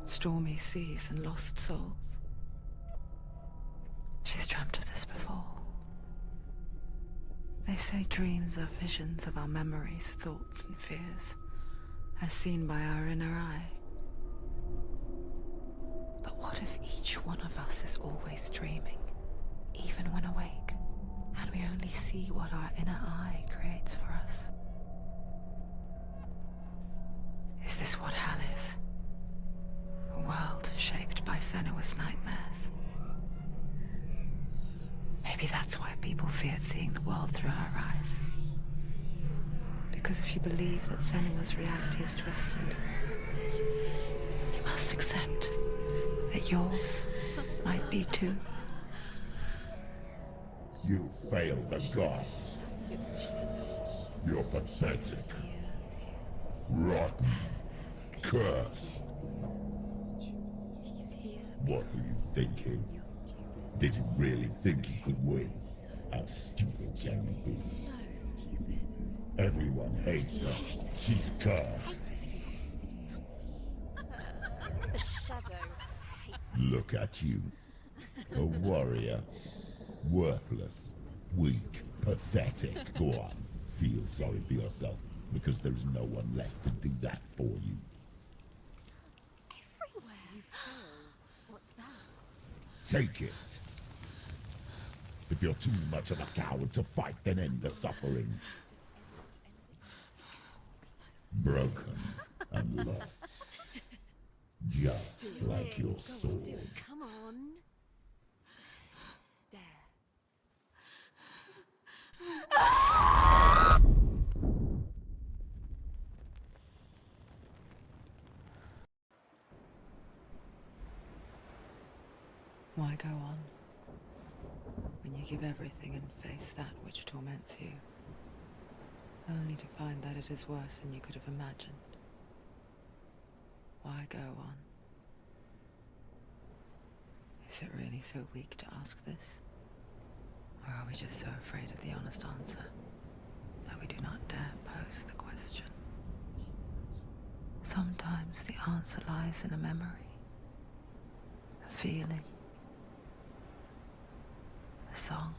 Stormy seas and lost souls. She's dreamt of this before. They say dreams are visions of our memories, thoughts and fears, as seen by our inner eye. But what if each one of us is always dreaming, even when awake, and we only see what our inner eye creates for us? Is this what hell is? A world shaped by Senua's nightmares. Maybe that's why people feared seeing the world through her eyes. Because if you believe that Senua's reality is twisted, you must accept that yours might be too. You failed the gods. You're pathetic. Rotten. Cursed. What were you thinking? Did you really think you could win? How stupid can you be? So stupid. Everyone hates her. She's cursed. The shadow hates. Look at you. A warrior. Worthless. Weak. Pathetic. Go on. Feel sorry for yourself, because there is no one left to do that for you. Everywhere. You failed. What's that? Take it. If you're too much of a coward to fight, then end the suffering. Broken and lost. Just like your sword. Come on. Dare. Why go on, when you give everything and face that which torments you, only to find that it is worse than you could have imagined? Why go on? Is it really so weak to ask this? Or are we just so afraid of the honest answer that we do not dare pose the question? Sometimes the answer lies in a memory, a feeling, a song.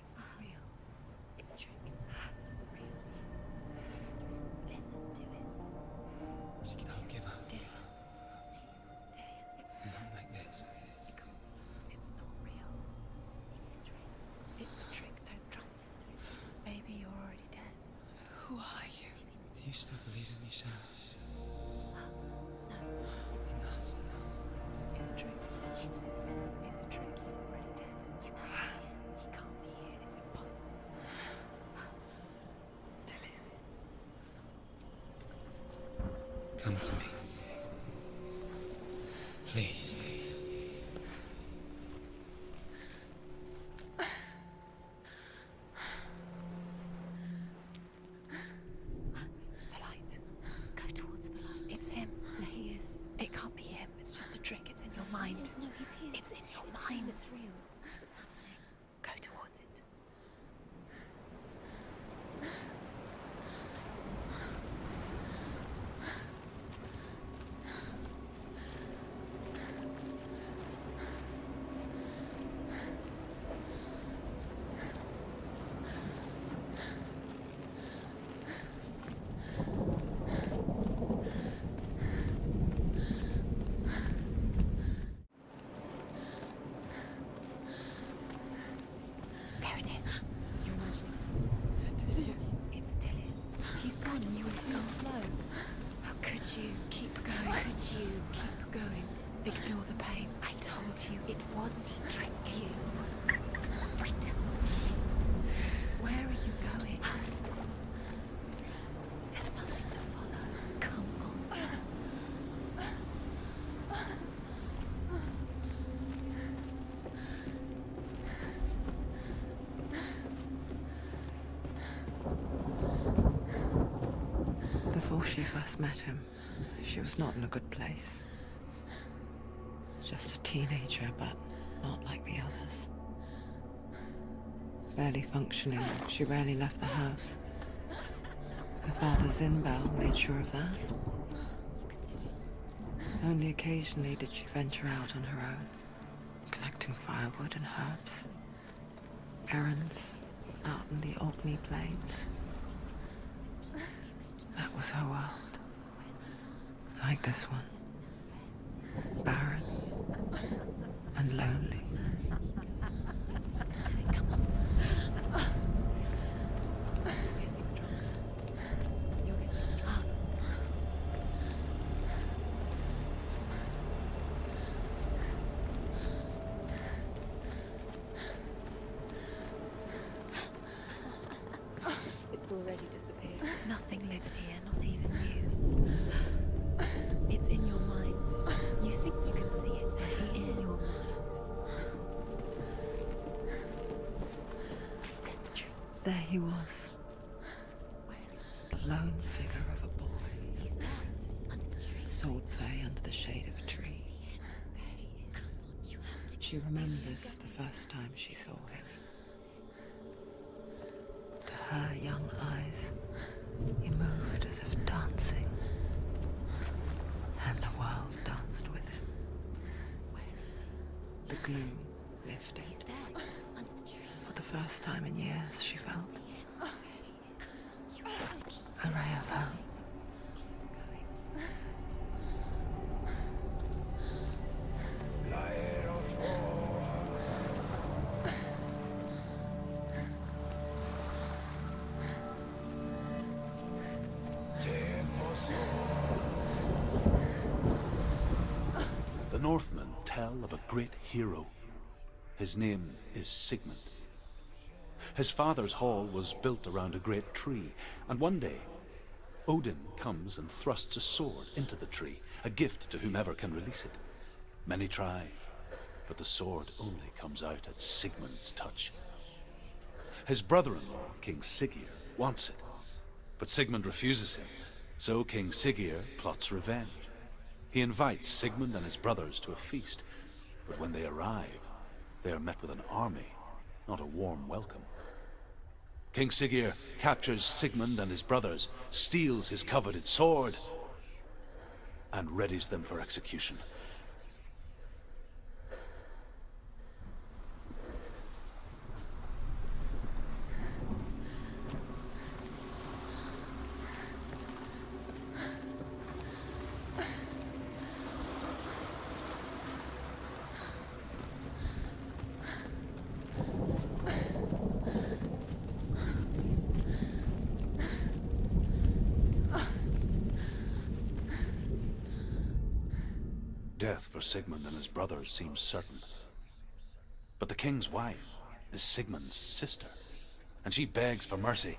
It's not real. It's a trick. It's not real. Listen to it. Don't give up. Did it? It's Not like this. It's not real. It is real. It's a trick. Don't trust it. Maybe you're already dead. Who are you? Do you still believe in me, Senua? No, it's not. It's a trick. She knows it's him. It's a trick. He's already dead. You know he's here. He can't be here. It's impossible. Come to me. Please. The light. Go towards the light. It's him. No, he is. It can't be him. It's just a trick. It's in your mind. No, he's here. It's in your mind. It's real. It's happening. Go towards it. There it is. You're imagining this. It's Dylan. He's gone. You were so slow. How could you? Keep going. How could you keep going? Ignore the pain. I told you it wasn't. He tricked you. I told you. Where are you going? See, there's nothing to follow. Come on. Before she first met him, she was not in a good place. Just a teenager, but not like the others. Barely functioning, she rarely left the house. Her father's in-bell made sure of that. Only occasionally did she venture out on her own, collecting firewood and herbs, errands out in the Orkney Plains. That was her world. Like this one. Barren and lonely. It's already disappeared. Nothing lives here, not even you. It's in your mind. You think you can see it, but it's in your mind. There's the tree. There he was, Where is the lone figure of a boy. he? He's there, under the tree. Sword play under the shade of a tree. See him? There he is. Come on, you have to. She remembers the first time she saw him. To her young eyes, he moved as if dancing, and the world danced with him. Where is he? The gloom lifted. He's there, under the tree. For the first time in years, she felt See him? There he is. You have to keep a ray of hope. The Northmen tell of a great hero. His name is Sigmund. His father's hall was built around a great tree, and one day Odin comes and thrusts a sword into the tree, a gift to whomever can release it. Many try, but the sword only comes out at Sigmund's touch. His brother-in-law, King Siggeir, wants it, but Sigmund refuses him, so King Siggeir plots revenge. He invites Sigmund and his brothers to a feast, but when they arrive, they are met with an army, not a warm welcome. King Siggeir captures Sigmund and his brothers, steals his coveted sword, and readies them for execution. Death for Sigmund and his brothers seems certain. But the king's wife is Sigmund's sister, and she begs for mercy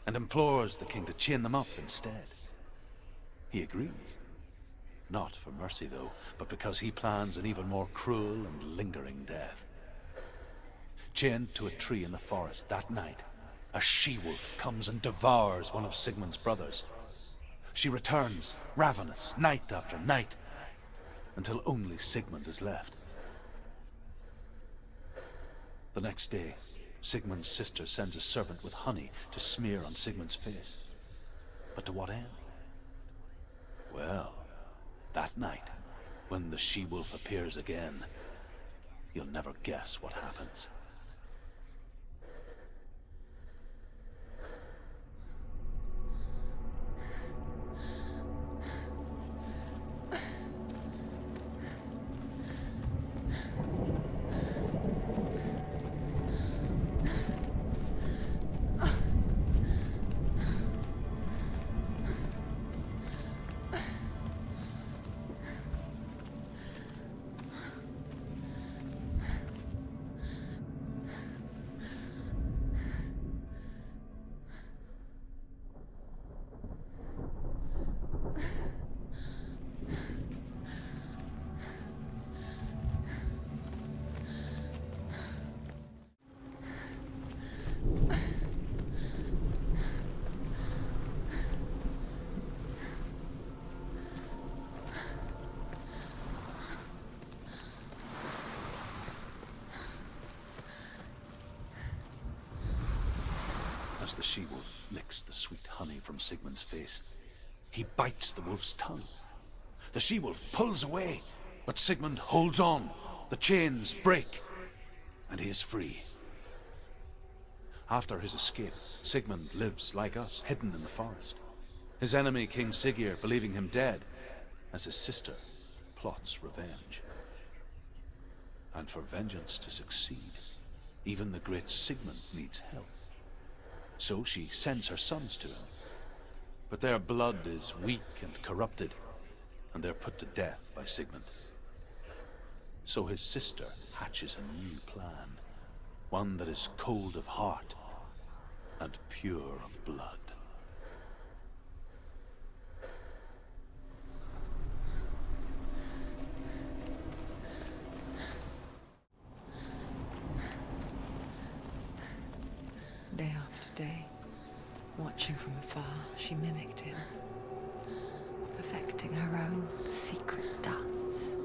and implores the king to chain them up instead. He agrees. Not for mercy, though, but because he plans an even more cruel and lingering death. Chained to a tree in the forest that night, a she-wolf comes and devours one of Sigmund's brothers. She returns, ravenous, night after night, until only Sigmund is left. The next day, Sigmund's sister sends a servant with honey to smear on Sigmund's face. But to what end? Well, that night, when the she-wolf appears again, you'll never guess what happens. As the she-wolf licks the sweet honey from Sigmund's face, he bites the wolf's tongue. The she-wolf pulls away, but Sigmund holds on. The chains break, and he is free. After his escape, Sigmund lives like us, hidden in the forest. His enemy, King Siggeir, believing him dead, as his sister plots revenge. And for vengeance to succeed, even the great Sigmund needs help. So she sends her sons to him. But their blood is weak and corrupted, and they're put to death by Sigmund. So his sister hatches a new plan, one that is cold of heart and pure of blood. Day after day, watching from afar, she mimicked him, perfecting her own secret dance,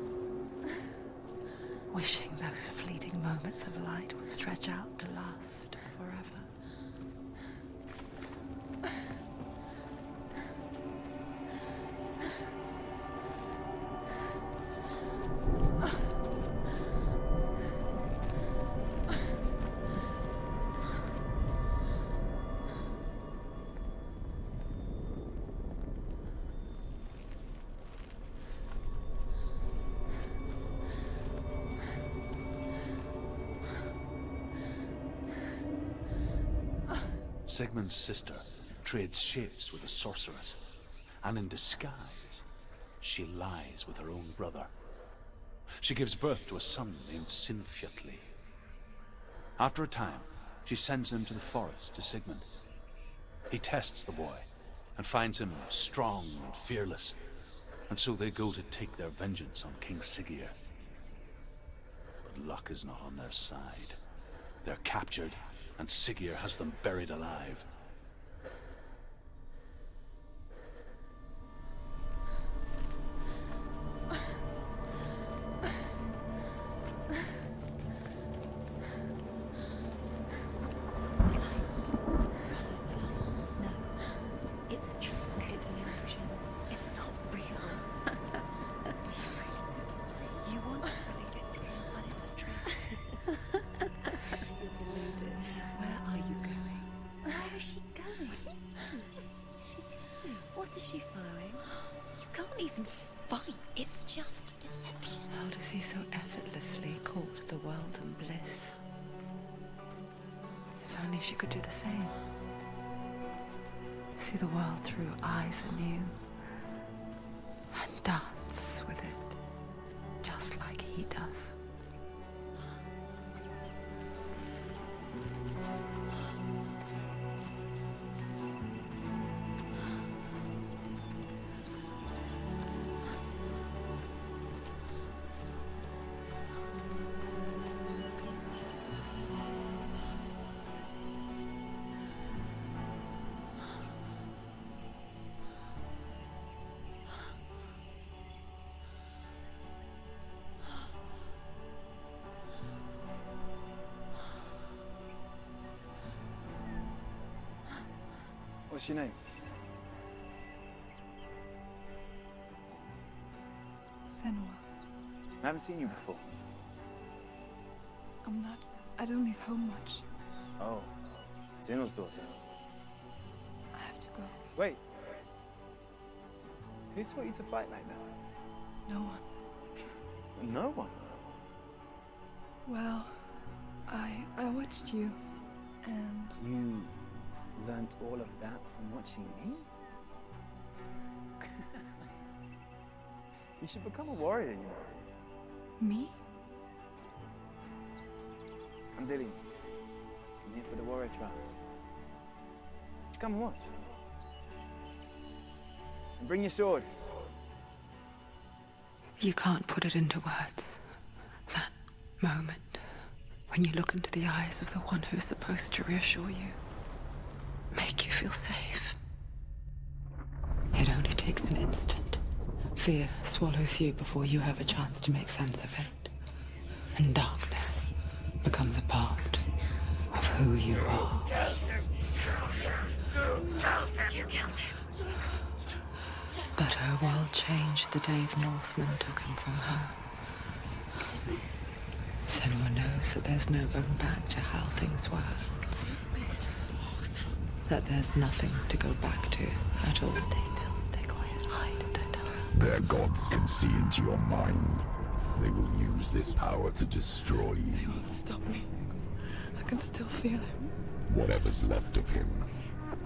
wishing those fleeting moments of light would stretch out to last forever. Sigmund's sister trades shapes with a sorceress, and in disguise, she lies with her own brother. She gives birth to a son named Sinfjotli. After a time, she sends him to the forest to Sigmund. He tests the boy and finds him strong and fearless, and so they go to take their vengeance on King Siggeir. But luck is not on their side. They're captured, and Siggeir has them buried alive. No, it's a trick. It's an illusion. It's not real. Do you really think it's real? You want to believe it's real, but it's a trick. You're deluded. Where are you going? Where is she going? What is she following? You can't even fight. It's just deception. How does he so effortlessly court the world and bliss? If only she could do the same. See the world through eyes anew and dance with it, just like he does. What's your name? Senua. I haven't seen you before. I don't leave home much. Oh, Zeno's daughter. I have to go. Wait. Who taught you to fight like that? No one. No one. Well, I watched you, and You learnt all of that from watching me? You should become a warrior, you know. me? I'm Dilly. I'm here for the warrior trials. Just come and watch. And bring your sword. You can't put it into words. That moment when you look into the eyes of the one who's supposed to reassure you, make you feel safe. It only takes an instant. Fear swallows you before you have a chance to make sense of it. And darkness becomes a part of who you are. Would her world change the day the Northmen took him from her? Senua knows that there's no going back to how things were. That there's nothing to go back to at all. Stay still, stay quiet, hide, don't tell her. Their gods can see into your mind. They will use this power to destroy you. They won't stop me. I can still feel him. Whatever's left of him,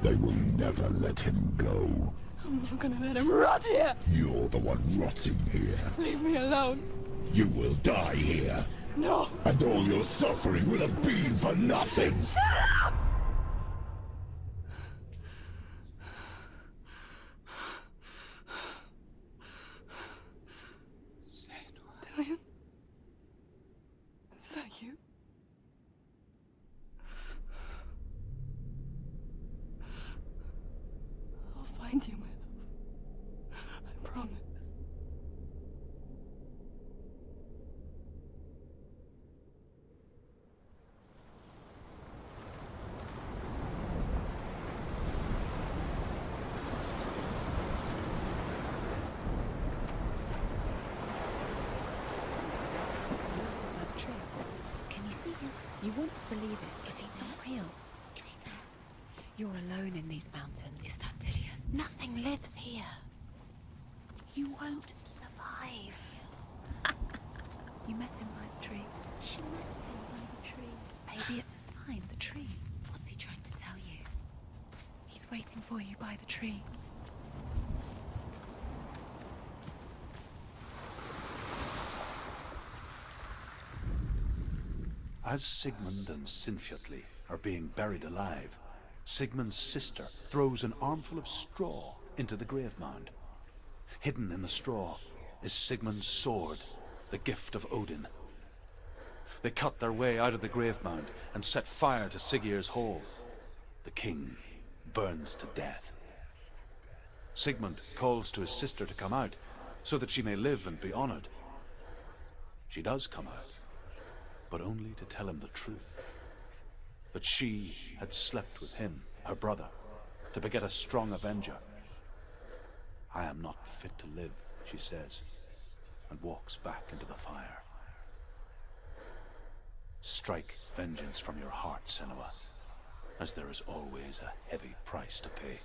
they will never let him go. I'm not gonna let him rot here. You're the one rotting here. Leave me alone. You will die here. No. And all your suffering will have been for nothing. Shut up! Dillion? Is that you? I'll find you, my love. I promise. Can you see him? You want to believe it. Is he not real? Is he there? You're alone in these mountains. Is that Dillion? Nothing lives here. You won't survive. You met him by the tree. She met him by the tree. Maybe it's a sign, the tree. What's he trying to tell you? He's waiting for you by the tree. As Sigmund and Sinfjotli are being buried alive, Sigmund's sister throws an armful of straw into the grave mound. Hidden in the straw is Sigmund's sword, the gift of Odin. They cut their way out of the grave mound and set fire to Siggeir's hall. The king burns to death. Sigmund calls to his sister to come out so that she may live and be honored. She does come out, but only to tell him the truth. That she had slept with him, her brother, to beget a strong avenger. I am not fit to live, she says, and walks back into the fire. Strike vengeance from your heart, Senua, as there is always a heavy price to pay.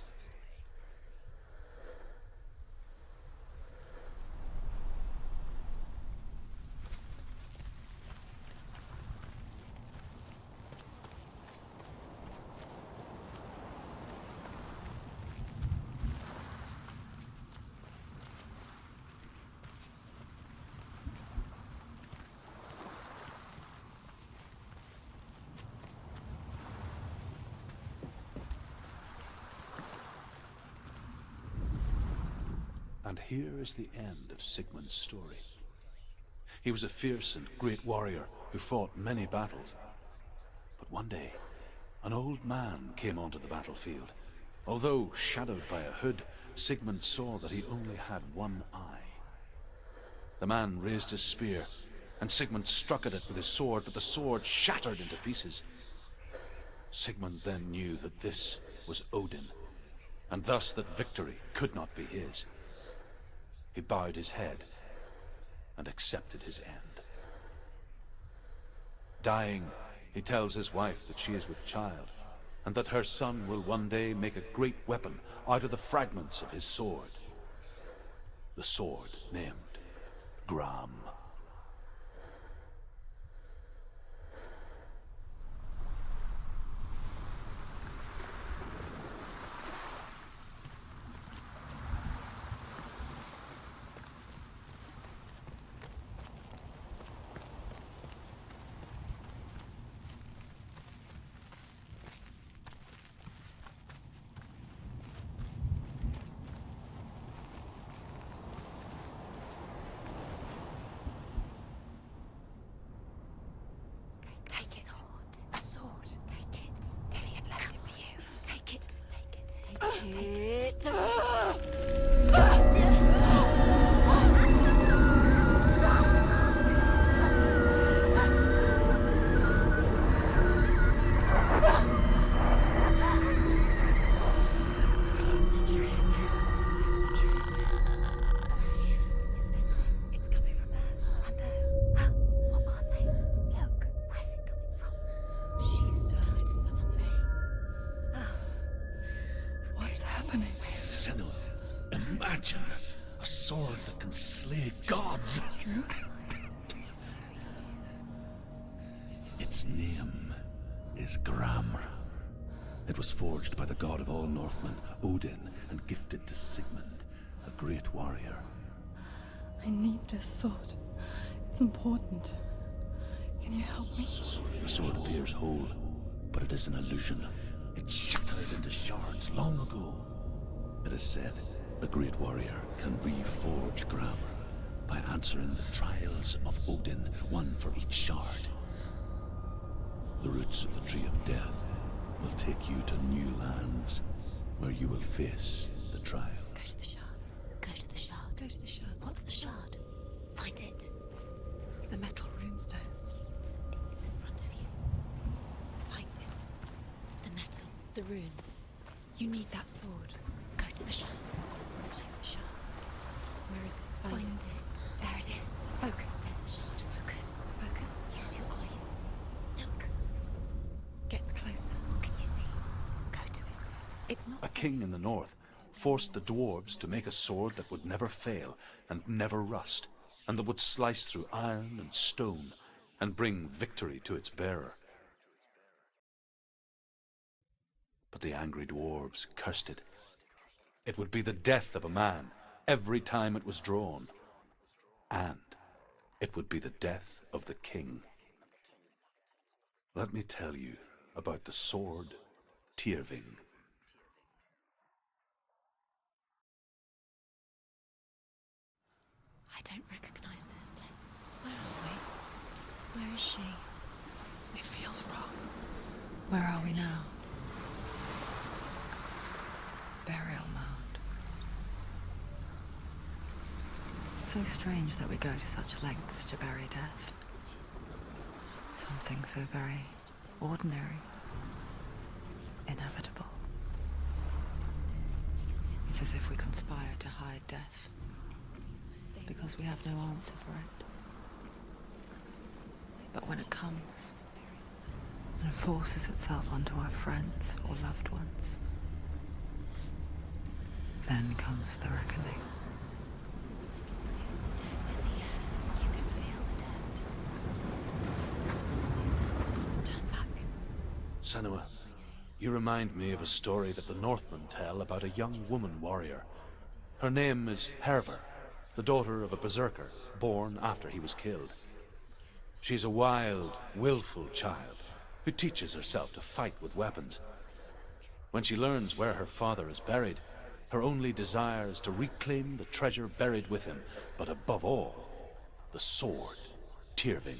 And here is the end of Sigmund's story. He was a fierce and great warrior who fought many battles. But one day, an old man came onto the battlefield. Although shadowed by a hood, Sigmund saw that he only had one eye. The man raised his spear, and Sigmund struck at it with his sword, but the sword shattered into pieces. Sigmund then knew that this was Odin, and thus that victory could not be his. He bowed his head and accepted his end. Dying, he tells his wife that she is with child, and that her son will one day make a great weapon out of the fragments of his sword. The sword named Gram. sword that can slay gods. Its name is Gramr. It was forged by the god of all Northmen, Odin, and gifted to Sigmund, a great warrior. I need this sword. It's important. Can you help me? The sword appears whole, but it is an illusion. It shattered into shards long ago. It is said a great warrior can reforge Gramr by answering the trials of Odin, one for each shard. The roots of the Tree of Death will take you to new lands where you will face the trial. Go to the shards. Go to the shard. Go to the shards. What's the shard? Find it. It's the metal runestones. It's in front of you. Find it. The metal. The runes. You need that sword. Go to the shard. Find the shards. Where is it? Find it. There it is. Focus. There's the shard. Focus. Focus. Use your eyes. Look. Get closer. What can you see? Go to it. It's not A king in the north forced the dwarves to make a sword that would never fail and never rust, and that would slice through iron and stone and bring victory to its bearer. But the angry dwarves cursed it. It would be the death of a man every time it was drawn, and it would be the death of the king. Let me tell you about the sword Tyrving. I don't recognize this place. Where are we? Where is she? It feels wrong. Where are we now? Burial mound. So strange that we go to such lengths to bury death. Something so very ordinary, inevitable. It's as if we conspire to hide death, because we have no answer for it. But when it comes and forces itself onto our friends or loved ones, then comes the reckoning. You can feel the dead. Turn back. Senua, you remind me of a story that the Northmen tell about a young woman warrior. Her name is Hervor, the daughter of a berserker born after he was killed. She's a wild, willful child who teaches herself to fight with weapons. When she learns where her father is buried, her only desire is to reclaim the treasure buried with him, but above all, the sword Tyrving.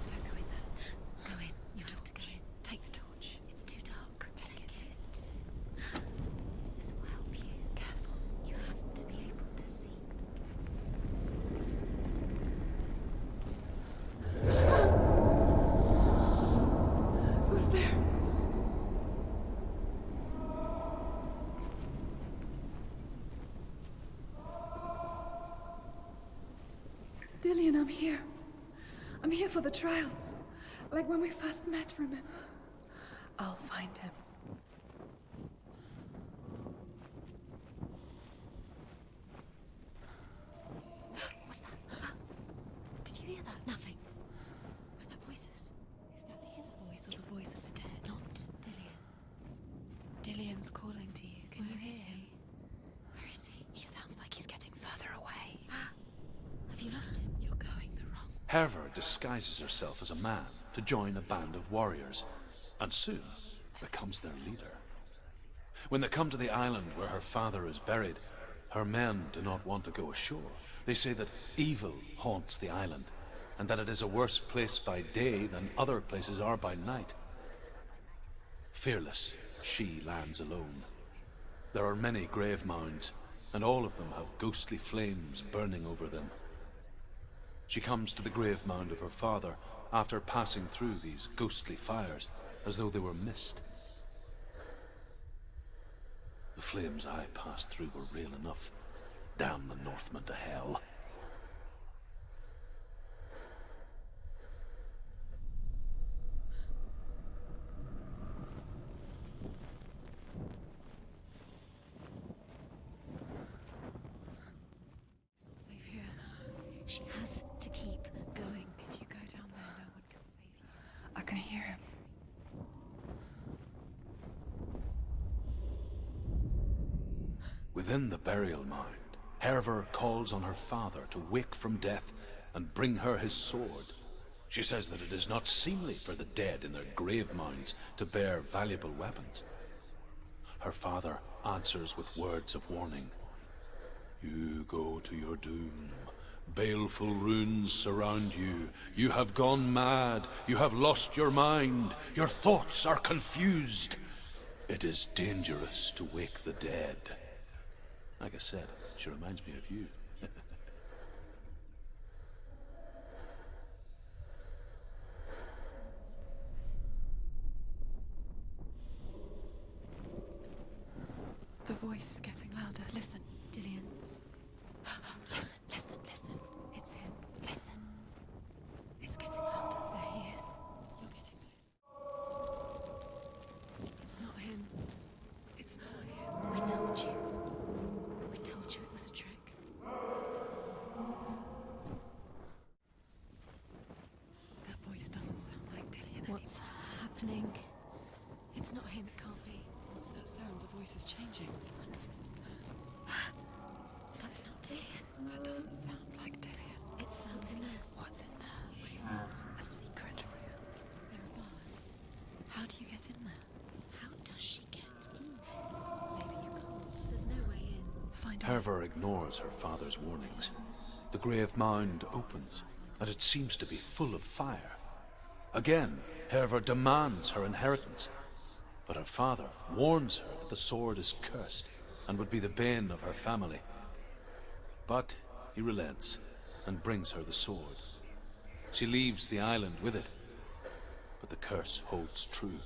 Don't go in there. Go in. You have to go in. Take the torch. It's too dark. Take it. This will help you. Careful. You have to be able to see. Who's there? Dillian, I'm here. I'm here for the trials. Like when we first met, remember? I'll find him. What's that? Did you hear that? Nothing. Was that voices? Is that his voice or the voice of the dead? Not Dillian. Dillian's calling to you. Can you Where hear is him? he? Where is he? He sounds like he's getting further away. Have you lost him? You're going the wrong. Hervor disguises herself as a man to join a band of warriors, and soon becomes their leader. When they come to the island where her father is buried, her men do not want to go ashore. They say that evil haunts the island, and that it is a worse place by day than other places are by night. Fearless, she lands alone. There are many grave mounds, and all of them have ghostly flames burning over them. She comes to the grave mound of her father after passing through these ghostly fires as though they were mist. The flames I passed through were real enough. Damn the Northmen to hell. It's not safe here. She has to keep going. If you go down there, no one can save you. I can hear him. Within the burial mound, Hervor calls on her father to wake from death and bring her his sword. She says that it is not seemly for the dead in their grave mounds to bear valuable weapons. Her father answers with words of warning. You go to your doom. Baleful runes surround you. You have gone mad. You have lost your mind. Your thoughts are confused. It is dangerous to wake the dead. Like I said, she reminds me of you. The voice is getting louder. Listen, Dillian. Listen, listen, listen. It's him. Listen. It's getting louder. There he is. You're getting closer. It's not him. It's not him. We told you. We told you it was a trick. That voice doesn't sound like Dillian. What's happening? It's not him. It can't be. What's that sound? The voice is changing. What? That's not Dillian. That doesn't sound like Dillian. It sounds in there. What's in there? What is it? A secret room. There are bars. How do you get in there? How does she get in there? Maybe you can't. There's no way in. Find out. Hervor ignores her father's warnings. The grave mound opens, and it seems to be full of fire. Again, Hervor demands her inheritance, but her father warns her that the sword is cursed and would be the bane of her family. But he relents and brings her the sword. She leaves the island with it, but the curse holds true,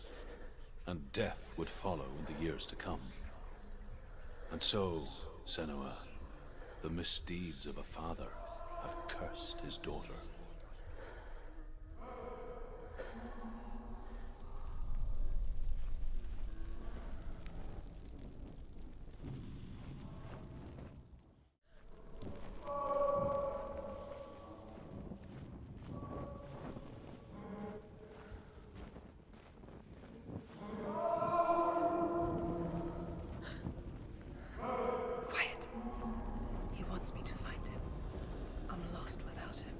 and death would follow in the years to come. And so, Senua, the misdeeds of a father have cursed his daughter. Quiet. He wants me to find him. I'm lost without him.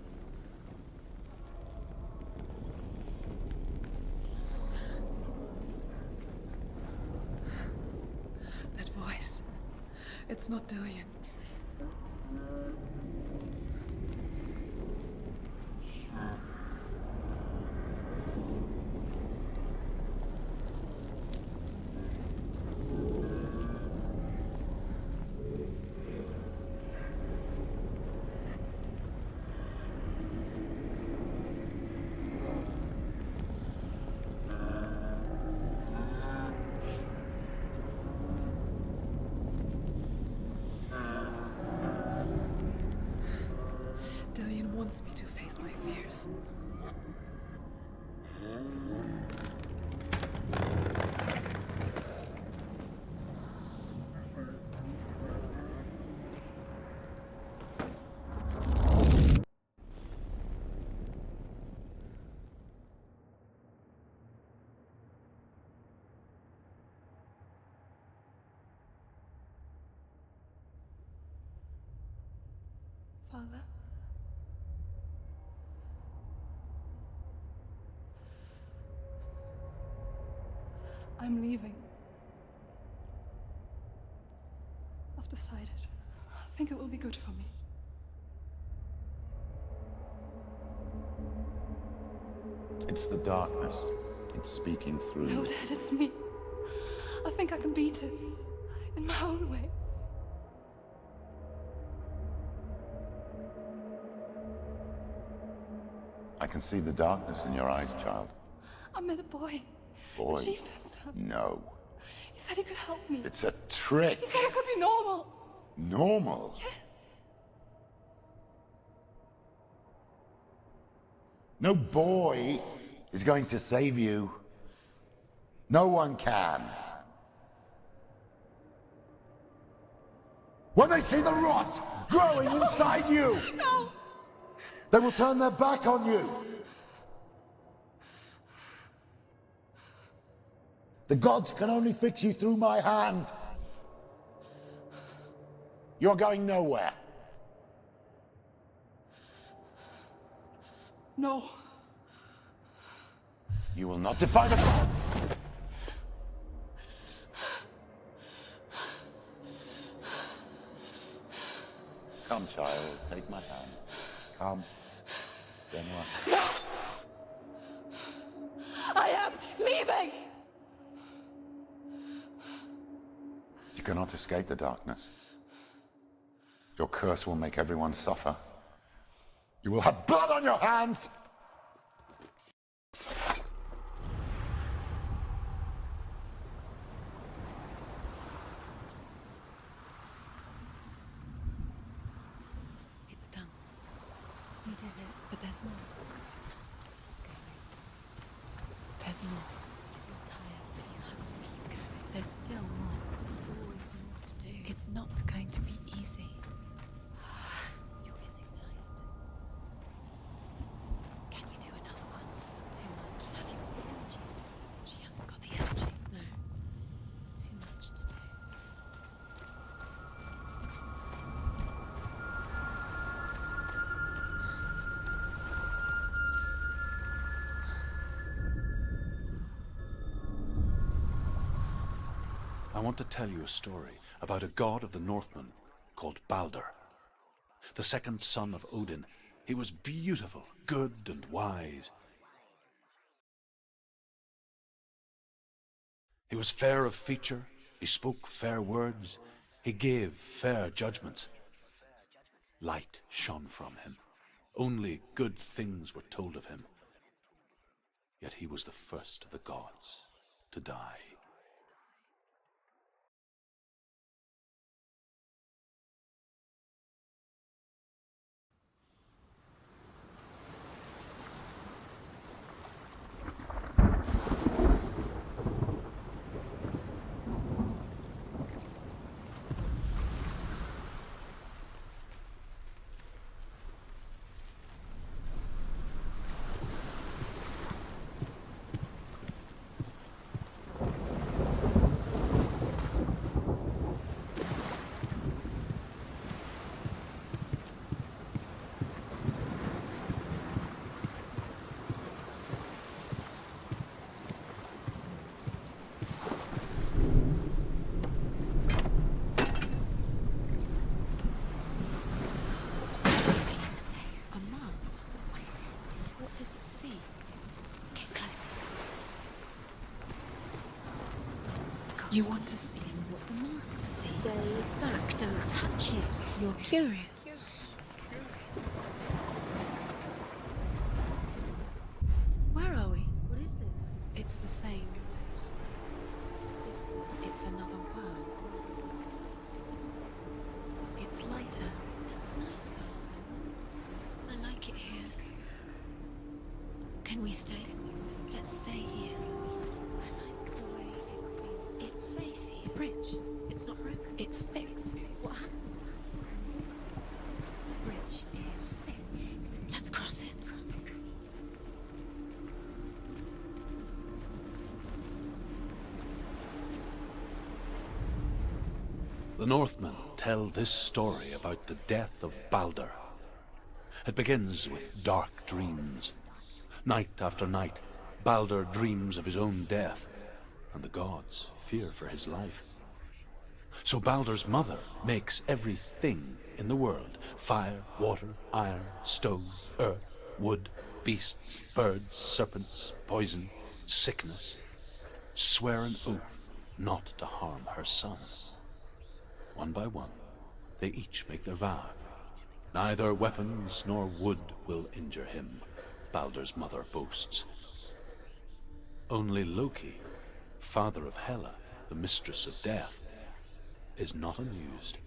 That voice. It's not Dillian. Dillian wants me to face my fears. Father? I'm leaving. I've decided. I think it will be good for me. It's the darkness. It's speaking through No, you. Dad, it's me. I think I can beat it. In my own way. I can see the darkness in your eyes, child. I met a boy. Boy? The chief had son. No. He said he could help me. It's a trick. He said I could be normal. Normal? Yes. No boy is going to save you. No one can. When they see the rot growing inside you, No! they will turn their back on you. The gods can only fix you through my hand. You're going nowhere. No. You will not defy the gods. Come, child, take my hand. Come. Senua. I am leaving! You cannot escape the darkness. Your curse will make everyone suffer. You will have blood on your hands! It's done. You did it. But there's more. There's more. You're tired, but you have to keep going. There's still more. There's always more to do. It's not going to be easy. You're getting tired. Can you do another one? It's too much. Have you got the energy? She hasn't got the energy. No. Too much to do. I want to tell you a story about a god of the Northmen called Balder. The second son of Odin. He was beautiful, good and wise. He was fair of feature, he spoke fair words, he gave fair judgments. Light shone from him. Only good things were told of him. Yet he was the first of the gods to die. You want to see What the mask sees. Stay back, don't touch it. You're curious. Where are we? What is this? It's the same. It's another world. It's lighter. It's nicer. I like it here. Can we stay? Let's stay here. I like the way it feels. It's safe here. The bridge. It's not broken. It's fixed. What happened? The bridge is fixed. Let's cross it. The Northmen tell this story about the death of Balder. It begins with dark dreams. Night after night, Balder dreams of his own death, and the gods fear for his life. So Balder's mother makes everything in the world: fire, water, iron, stone, earth, wood, beasts, birds, serpents, poison, sickness, swear an oath not to harm her son. One by one, they each make their vow. Neither weapons nor wood will injure him. Baldur's mother boasts. Only Loki, father of Hela, the mistress of death, is not amused.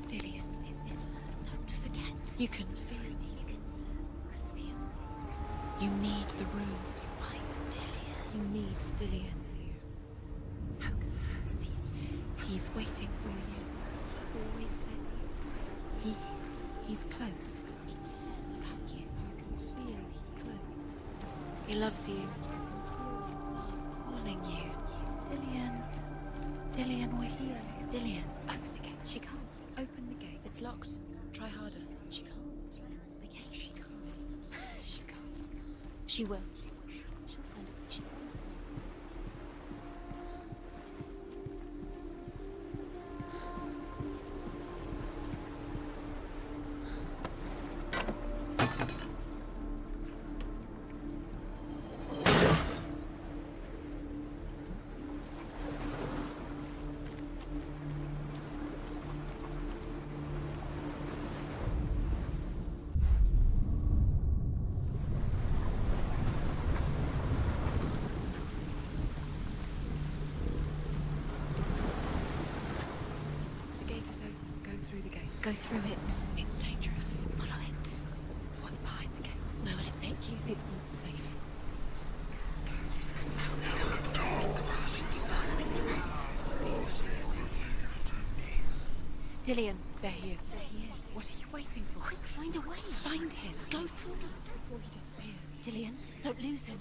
Dillion is ill. Don't forget. You can feel it. You need the runes to fight Dillion. You need Dillion. How can I see? He's waiting for you. He always said he's close. He cares about you. You can feel he's close. He loves you. Calling you. Dillion. Dillion, we're here. Dillion. Open the gate. She can't. Open the gate. It's locked. Try harder. She can't. Open the gate. She can't. She can't. She will. She'll find a way. She always finds a way. Go through it. It's dangerous. Follow it. What's behind the gate? Where will it take you? It's not safe. Dillion. There he is. There he is. What are you waiting for? Quick, find a way. Find him. Go forward before he disappears. Dillion, don't lose him.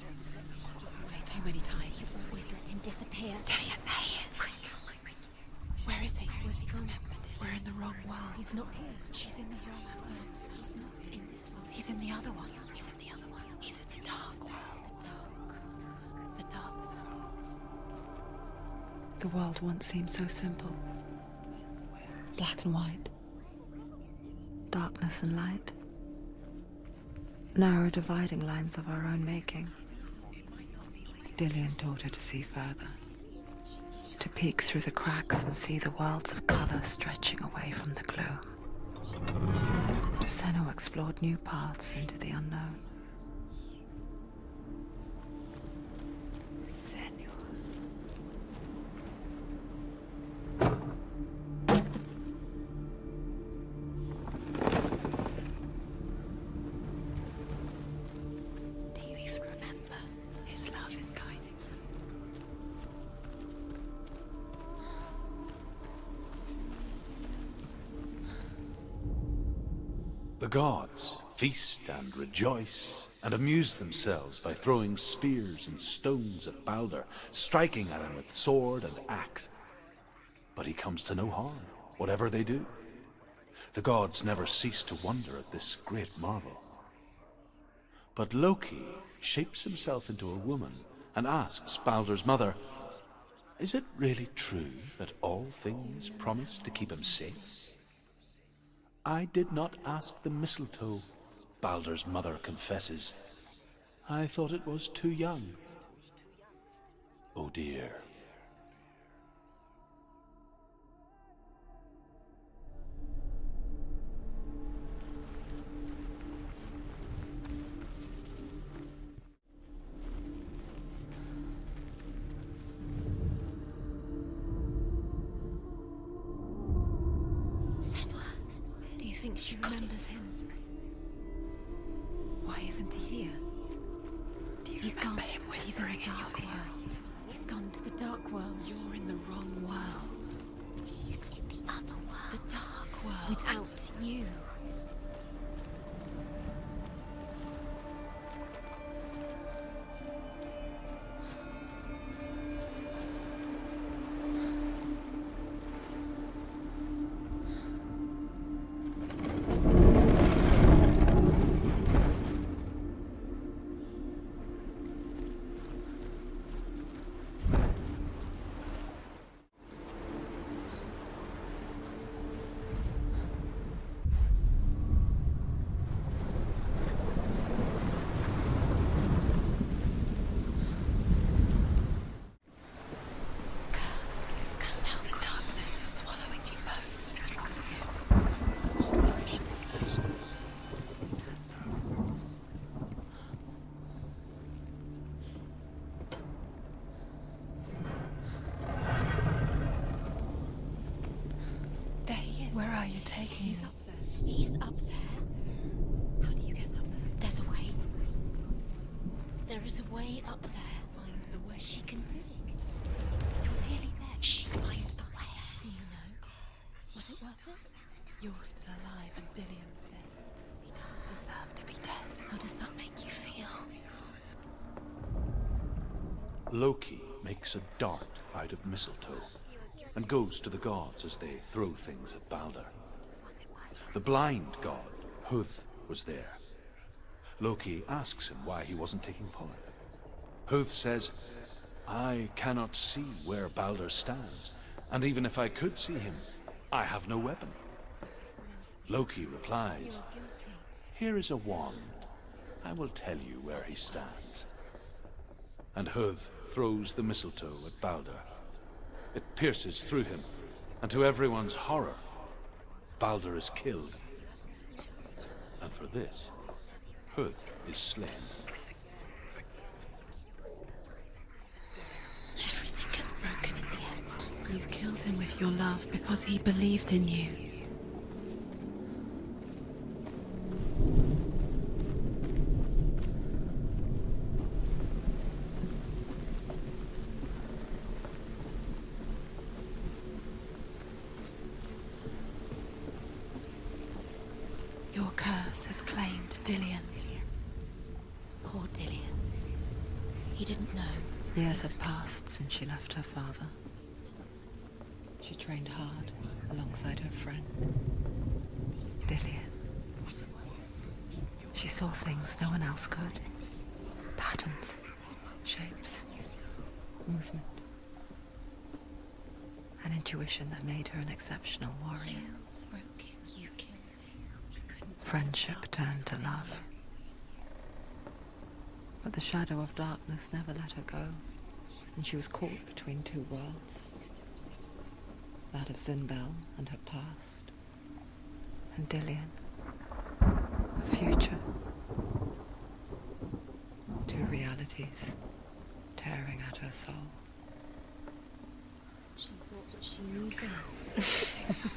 Way too many times. You always let him disappear. Dillion, there he is. Quick. Where is he? Where's he gone? Remember, Dillion. We're in the wrong world. He's not here. She's in the wrong world. He's not in this world. He's in the other one. He's in the other one. He's in the dark world. The dark world. The world once seemed so simple. Black and white. Darkness and light. Narrow dividing lines of our own making. Dillion taught her to see further. To peek through the cracks and see the worlds of color stretching away from the gloom. Senua explored new paths into the unknown. Do you even remember? His love is guiding. The gods feast and rejoice and amuse themselves by throwing spears and stones at Baldur, striking at him with sword and axe. But he comes to no harm, whatever they do. The gods never cease to wonder at this great marvel. But Loki shapes himself into a woman and asks Baldur's mother, "Is it really true that all things promise to keep him safe?" "I did not ask the mistletoe," Baldur's mother confesses. "I thought it was too young." Oh dear. She remembers him. Why isn't he here? Do you remember him whispering in your ear? He's gone to the dark world. You're in the wrong world. He's in the other world. The dark world. Without you. There is a way up there. Find the way. She can do it. You're nearly there. She find the way. Do you know? Was it worth it? You're still alive and Dillian's dead. He doesn't deserve to be dead. How does that make you feel? Loki makes a dart out of mistletoe and goes to the gods as they throw things at Balder. The blind god, Huth, was there. Loki asks him why he wasn't taking part. Huth says, "I cannot see where Balder stands, and even if I could see him, I have no weapon." Loki replies, You're guilty. "Here is a wand. I will tell you where he stands." And Huth throws the mistletoe at Balder. It pierces through him, and to everyone's horror, Balder is killed. And for this, Huth is slain. Everything gets broken in the end. You killed him with your love because he believed in you. Your curse has claimed Dillian. Poor Dillian. He didn't know. Years have passed since she left her father. She trained hard alongside her friend, Dillian. She saw things no one else could. Patterns, shapes, movement. An intuition that made her an exceptional warrior. You broke him. You killed him. He couldn't Friendship turned to love. But the shadow of darkness never let her go, and she was caught between two worlds. That of Zinbel and her past, and Dillian, her future. Two realities tearing at her soul. She thought that she knew best.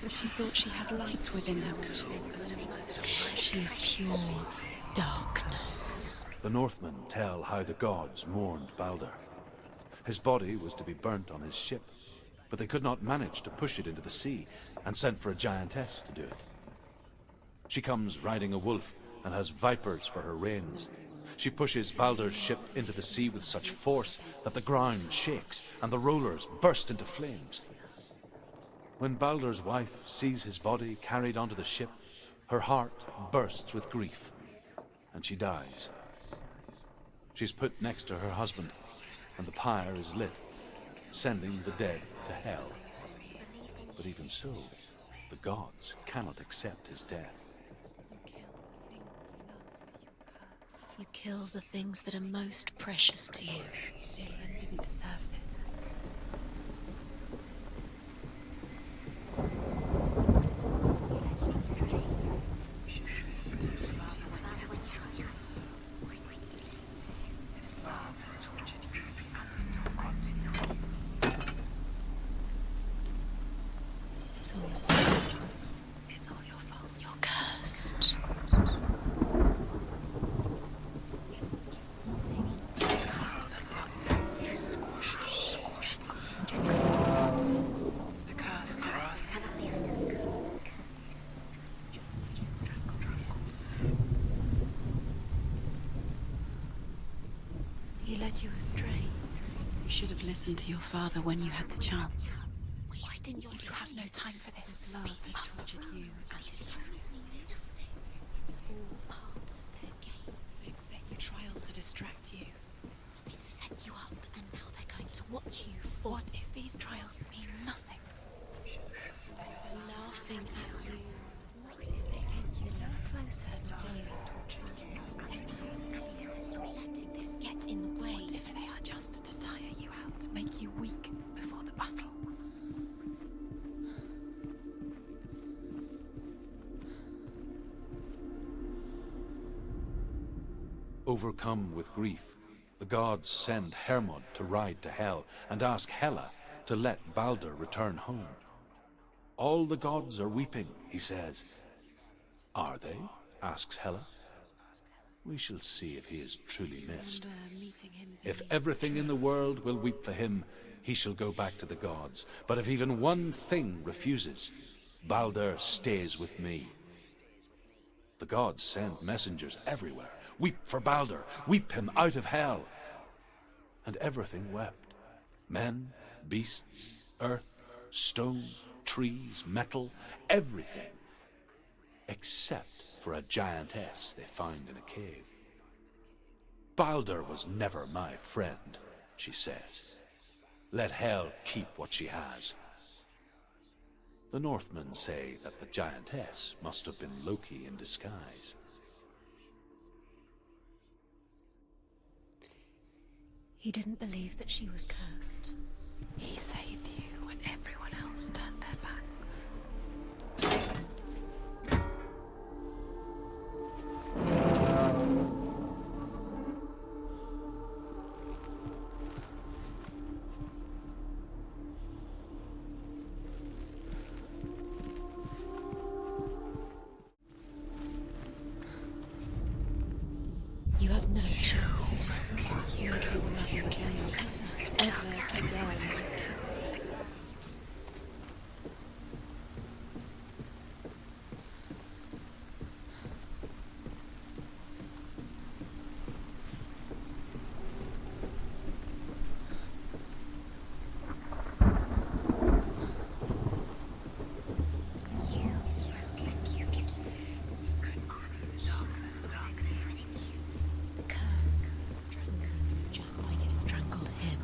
She thought she had light within her. She is pure darkness. The Northmen tell how the gods mourned Balder. His body was to be burnt on his ship, but they could not manage to push it into the sea, and sent for a giantess to do it. She comes riding a wolf and has vipers for her reins. She pushes Balder's ship into the sea with such force that the ground shakes and the rollers burst into flames. When Balder's wife sees his body carried onto the ship, her heart bursts with grief, and she dies. She's put next to her husband, and the pyre is lit, sending the dead to hell. But even so, the gods cannot accept his death. You kill the things that are most precious to you. Dillian didn't deserve this. It's all your fault. It's all your fault. You're cursed. He led you astray. You should have listened to your father when you had the chance. Wasting your You have no time for this. Love has tortured you. It's all part of their game. They've set you trials to distract you. They've set you up, and now they're going to watch you fall. What if these trials mean nothing? They're laughing at you. What if they take Dillian closer to you? Killed him, but what if you're letting this get in the way? What if they are just to tire you out, make you weak before the battle? Overcome with grief, the gods send Hermod to ride to Hell and ask Hela to let Balder return home. All the gods are weeping, he says. Are they? Asks Hela. We shall see if he is truly missed. Meeting him If everything in the world will weep for him, he shall go back to the gods. But if even one thing refuses, Baldur stays with me. The gods send messengers everywhere. Weep for Baldur, weep him out of hell. And everything wept. Men, beasts, earth, stone, trees, metal, everything. Except for a giantess they found in a cave. Baldur was never my friend, she says. Let hell keep what she has. The Northmen say that the giantess must have been Loki in disguise. He didn't believe that she was cursed. He saved you when everyone else turned their backs. You have no chance. Nobody will love you again. Ever again. The curse strangled just like it strangled him.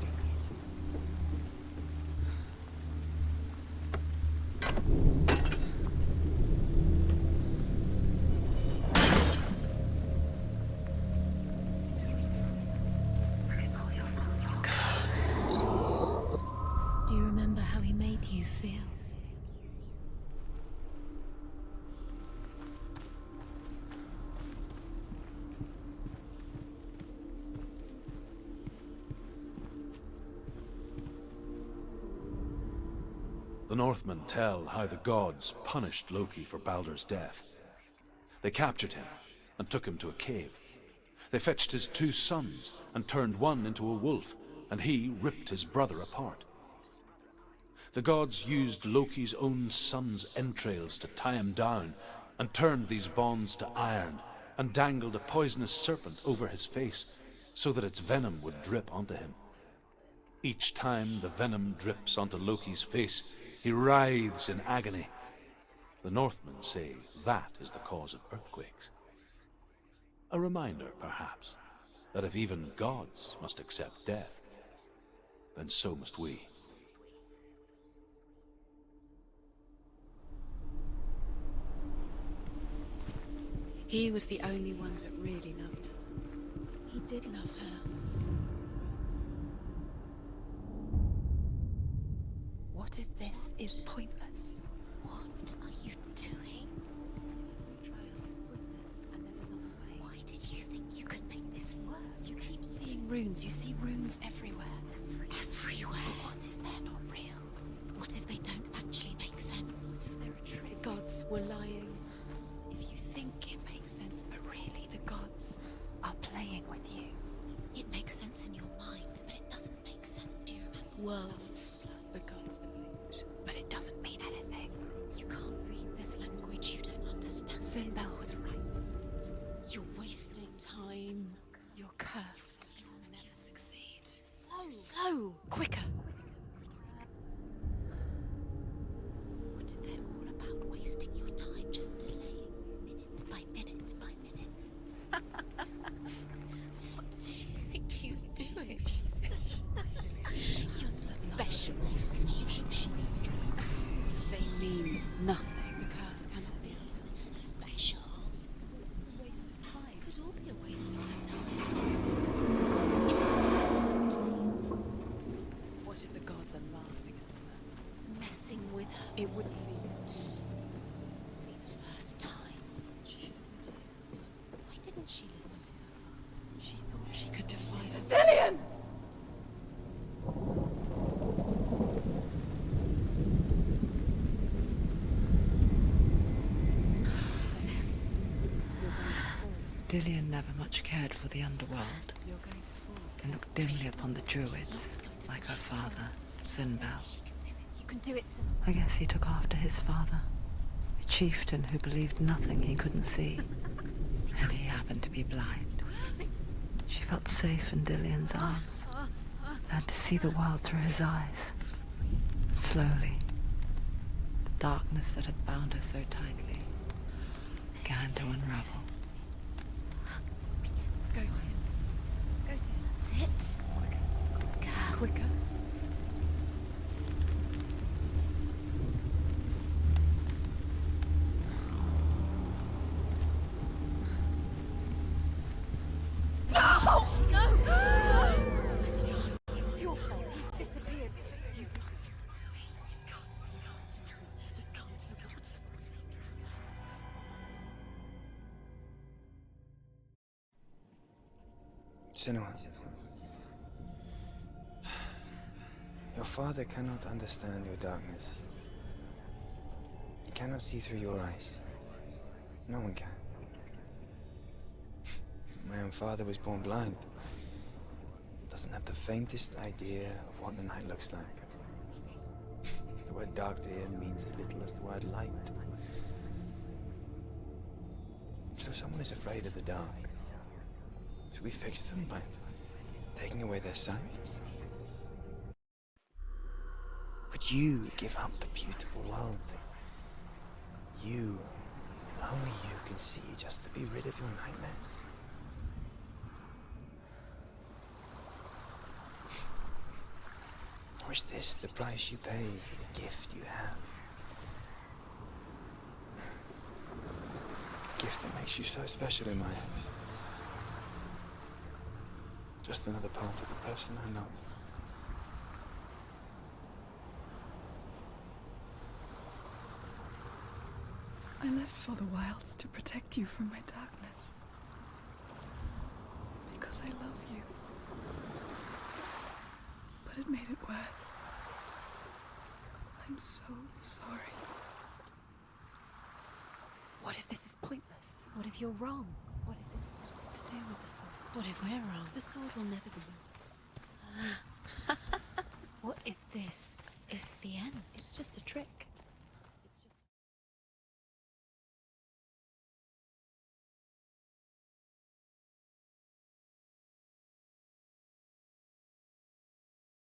Do you remember how he made you feel? The Northmen tell how the gods punished Loki for Baldur's death. They captured him and took him to a cave. They fetched his 2 sons and turned one into a wolf, and he ripped his brother apart. The gods used Loki's own son's entrails to tie him down and turned these bonds to iron and dangled a poisonous serpent over his face so that its venom would drip onto him. Each time the venom drips onto Loki's face, he writhes in agony. The Northmen say that is the cause of earthquakes. A reminder, perhaps, that if even gods must accept death, then so must we. He was the only one that really loved her. He did love her. What if this is pointless? What are you doing? Why did you think you could make this work? You keep seeing runes. You see runes everywhere. Everywhere? What if they're not real? What if they don't actually make sense? They're a trick. The gods were lying. If you think it makes sense, but really the gods are playing with you. It makes sense in your mind, but it doesn't make sense. Do you remember? Worlds. The gods are linked, but it doesn't mean anything. You can't read this language. You don't understand. Sinbel was right. You're wasting time. You're cursed. You'll never succeed. Slow. Quicker. What if they're all about wasting your time, just delaying minute by minute by minute? What does she think she's doing? You're special. They mean nothing. The curse cannot be special. It's a waste of time. It could all be a waste of my time. What if the gods are laughing at her? Messing with her? It wouldn't be the first time. She should have listened. Why didn't she listen to her? She thought she could defy her. Dillian! Dillion never much cared for the underworld, You're going to fall. and looked dimly upon the druids, like her father, Sinbel. You can do it, I guess he took after his father, a chieftain who believed nothing he couldn't see, and he happened to be blind. She felt safe in Dillion's arms, learned to see the world through his eyes. And slowly, the darkness that had bound her so tightly began to unravel. Go to him. Go to him. That's it. Quicker. Quicker. No! No! It's your fault. He's disappeared. You've lost him to the sea. He's gone. You've lost him to him. Just come to the water. He's drowned. Senua. Your father cannot understand your darkness. He cannot see through your eyes. No one can. My own father was born blind. Doesn't have the faintest idea of what the night looks like. The word dark to him means as little as the word light. So someone is afraid of the dark. Should we fix them by taking away their sight? Would you give up the beautiful world that you, and only you, can see just to be rid of your nightmares? Or is this the price you pay for the gift you have? A gift that makes you so special in my eyes. Just another part of the person I love. I left for the wilds to protect you from my darkness. Because I love you. But it made it worse. I'm so sorry. What if this is pointless? What if you're wrong? What if this has nothing to do with the sword? What if we're wrong? The sword will never be yours. What if this is the end? It's just a trick.